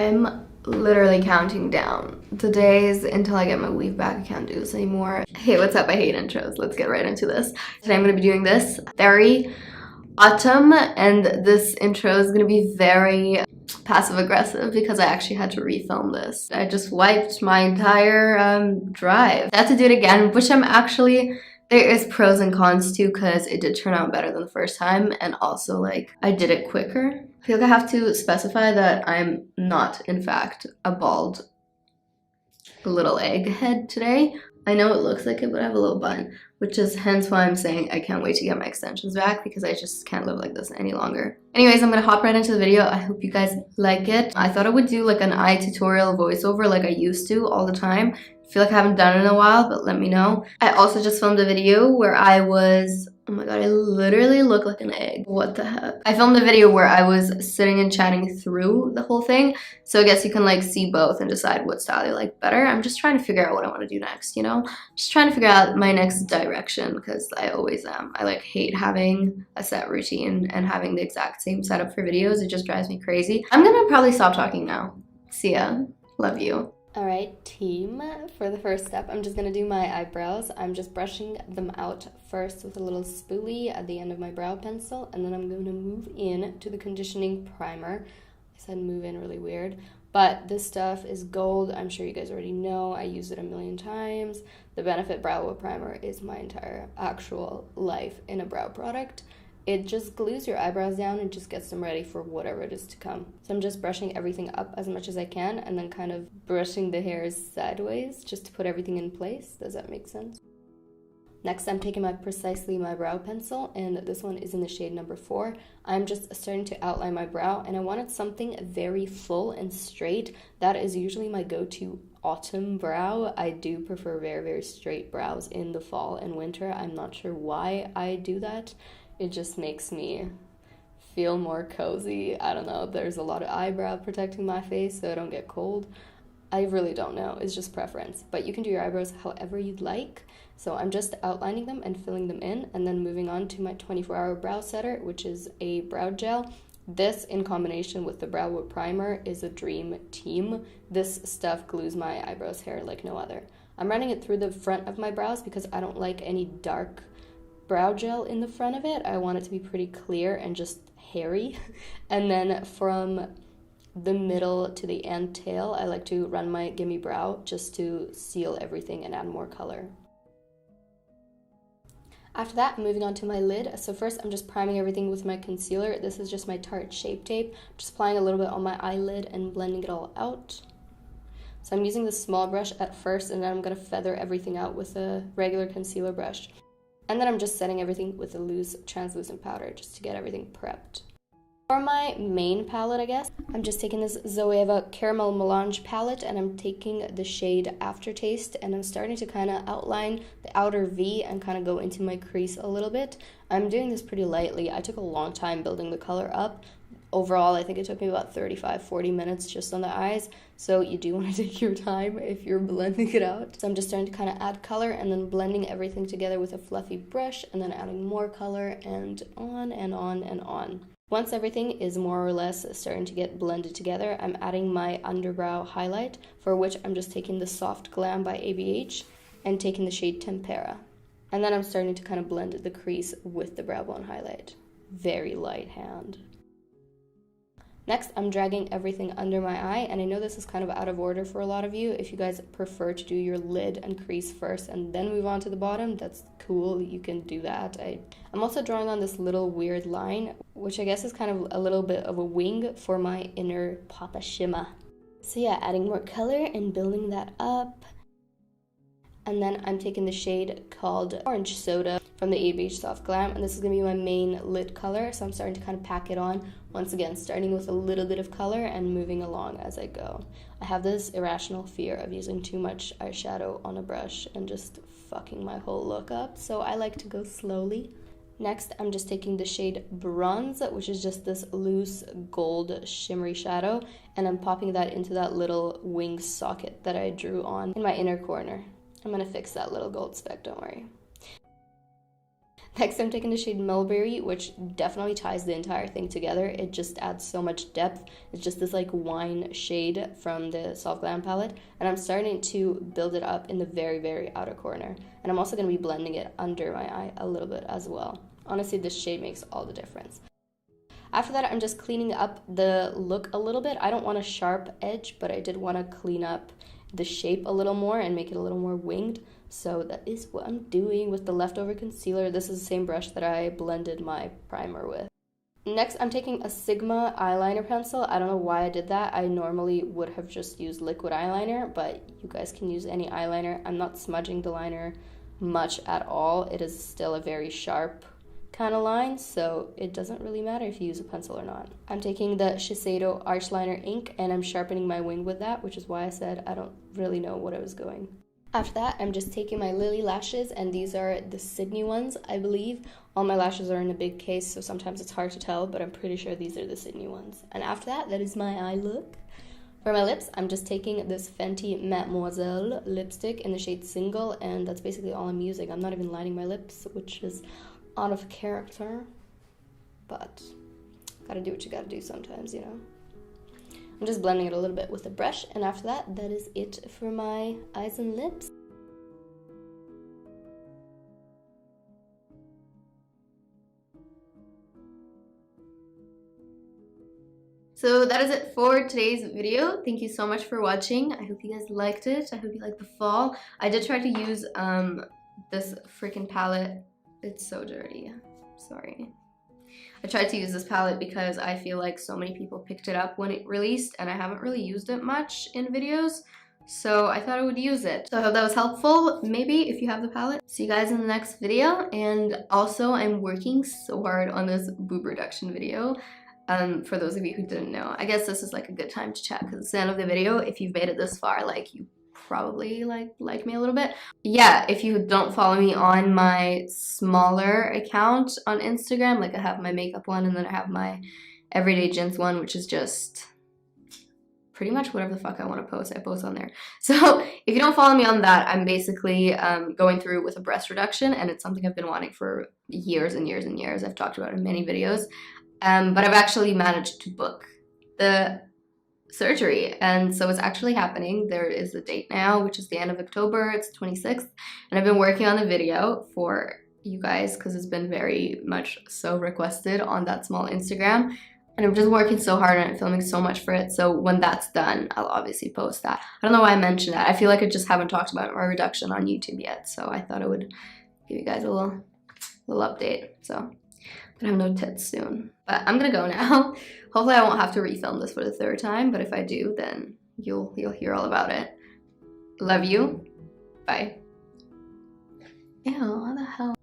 I'm literally counting down the days until I get my weave back. I can't do this anymore. Hey, what's up? I hate intros. Let's get right into this. Today I'm going to be doing this very autumn, and this intro is going to be very passive aggressive because I actually had to refilm this. I just wiped my entire drive. I had to do it again, which I'm actually, there is pros and cons too, because it did turn out better than the first time, and also like I did it quicker. I feel like I have to specify that I'm not in fact a bald little egg head today. I know it looks like it, but I have a little bun, which is hence why I'm saying I can't wait to get my extensions back because I just can't live like this any longer. Anyways, I'm gonna hop right into the video. I hope you guys like it. I thought I would do like an eye tutorial voiceover like I used to all the time. I feel like I haven't done it in a while, but let me know. I also just filmed a video where I was, oh my god, I literally look like an egg. What the heck? I filmed a video where I was sitting and chatting through the whole thing. So I guess you can like see both and decide what style you like better. I'm just trying to figure out what I want to do next, you know? Just trying to figure out my next direction because I always am. I like hate having a set routine and having the exact same setup for videos. It just drives me crazy. I'm gonna probably stop talking now. See ya. Love you. Alright team, for the first step I'm just going to do my eyebrows. I'm just brushing them out first with a little spoolie at the end of my brow pencil, and then I'm going to move in to the conditioning primer. I said move in really weird, but this stuff is gold. I'm sure you guys already know. I use it a million times. The Benefit Brow Primer is my entire actual life in a brow product. It just glues your eyebrows down and just gets them ready for whatever it is to come. So I'm just brushing everything up as much as I can and then kind of brushing the hairs sideways just to put everything in place. Does that make sense? Next, I'm taking my Precisely My Brow pencil, and this one is in the shade number 4. I'm just starting to outline my brow, and I wanted something very full and straight. That is usually my go-to autumn brow. I do prefer very, very straight brows in the fall and winter. I'm not sure why I do that. It just makes me feel more cozy. I don't know. There's a lot of eyebrow protecting my face so I don't get cold. I really don't know. It's just preference. But you can do your eyebrows however you'd like. So I'm just outlining them and filling them in, and then moving on to my 24-hour brow setter, which is a brow gel. This, in combination with the Brow Primer, is a dream team. This stuff glues my eyebrows hair like no other. I'm running it through the front of my brows because I don't like any dark brow gel in the front of it. I want it to be pretty clear and just hairy. And then from the middle to the end tail, I like to run my Gimme Brow just to seal everything and add more color. After that, I'm moving on to my lid. So first, I'm just priming everything with my concealer. This is just my Tarte Shape Tape. Just applying a little bit on my eyelid and blending it all out. So I'm using the small brush at first, and then I'm going to feather everything out with a regular concealer brush. And then I'm just setting everything with a loose translucent powder just to get everything prepped. For my main palette, I guess, I'm just taking this Zoeva Caramel Melange palette, and I'm taking the shade Aftertaste, and I'm starting to kind of outline the outer V and kind of go into my crease a little bit. I'm doing this pretty lightly. I took a long time building the color up. Overall, I think it took me about 35-40 minutes just on the eyes, so you do want to take your time if you're blending it out. So I'm just starting to kind of add color and then blending everything together with a fluffy brush and then adding more color and on and on and on. Once everything is more or less starting to get blended together, I'm adding my underbrow highlight, for which I'm just taking the Soft Glam by ABH and taking the shade Tempera. And then I'm starting to kind of blend the crease with the brow bone highlight. Very light hand. Next, I'm dragging everything under my eye, and I know this is kind of out of order for a lot of you. If you guys prefer to do your lid and crease first and then move on to the bottom, that's cool, you can do that. I'm also drawing on this little weird line, which I guess is kind of a little bit of a wing for my inner Papa Shimmer. So yeah, adding more color and building that up. And then I'm taking the shade called Orange Soda from the ABH Soft Glam, and this is going to be my main lid color, so I'm starting to kind of pack it on, once again, starting with a little bit of color and moving along as I go. I have this irrational fear of using too much eyeshadow on a brush and just fucking my whole look up, so I like to go slowly. Next, I'm just taking the shade Bronze, which is just this loose gold shimmery shadow, and I'm popping that into that little wing socket that I drew on in my inner corner. I'm going to fix that little gold speck, don't worry. Next, I'm taking the shade Mulberry, which definitely ties the entire thing together. It just adds so much depth. It's just this like wine shade from the Soft Glam palette. And I'm starting to build it up in the very, very outer corner. And I'm also going to be blending it under my eye a little bit as well. Honestly, this shade makes all the difference. After that, I'm just cleaning up the look a little bit. I don't want a sharp edge, but I did want to clean up the shape a little more and make it a little more winged. So that is what I'm doing with the leftover concealer. This is the same brush that I blended my primer with. Next, I'm taking a Sigma eyeliner pencil. I don't know why I did that. I normally would have just used liquid eyeliner, but you guys can use any eyeliner. I'm not smudging the liner much at all. It is still a very sharp kind of line, so it doesn't really matter if you use a pencil or not. I'm taking the Shiseido Arch Liner ink and I'm sharpening my wing with that, which is why I said I don't really know what I was going. After that, I'm just taking my Lily lashes, and these are the Sydney ones, I believe. All my lashes are in a big case, so sometimes it's hard to tell, but I'm pretty sure these are the Sydney ones. And after that, that is my eye look. For my lips, I'm just taking this Fenty Mademoiselle lipstick in the shade Single, and that's basically all I'm using. I'm not even lining my lips, which is out of character, but gotta do what you gotta do sometimes, you know. I'm just blending it a little bit with a brush, and after that, that is it for my eyes and lips. So that is it for today's video. Thank you so much for watching. I hope you guys liked it. I hope you liked the fall. I did try to use this freaking palette. It's so dirty. Sorry. I tried to use this palette because I feel like so many people picked it up when it released, and I haven't really used it much in videos, so I thought I would use it. So I hope that was helpful, maybe, if you have the palette. See you guys in the next video, and also I'm working so hard on this boob reduction video. For those of you who didn't know, I guess this is like a good time to chat because it's the end of the video. If you've made it this far, like, you probably like me a little bit. Yeah, if you don't follow me on my smaller account on Instagram, like I have my makeup one and then I have my everyday gents one, which is just pretty much whatever the fuck I want to post, I post on there. So if you don't follow me on that, I'm basically going through with a breast reduction, and it's something I've been wanting for years and years and years. I've talked about it in many videos, but I've actually managed to book the surgery, and so it's actually happening. There is a date now, which is the end of October. It's 26th, and I've been working on the video for you guys because it's been very much so requested on that small Instagram, and I'm just working so hard on it, filming so much for it. So when that's done, I'll obviously post that. I don't know why I mentioned that. I feel like I just haven't talked about my reduction on YouTube yet, so I thought I would give you guys a little update. So I have no tits soon, but I'm gonna go now. Hopefully I won't have to refilm this for the third time, but if I do, then you'll hear all about it. Love you. Bye. Ew, what the hell?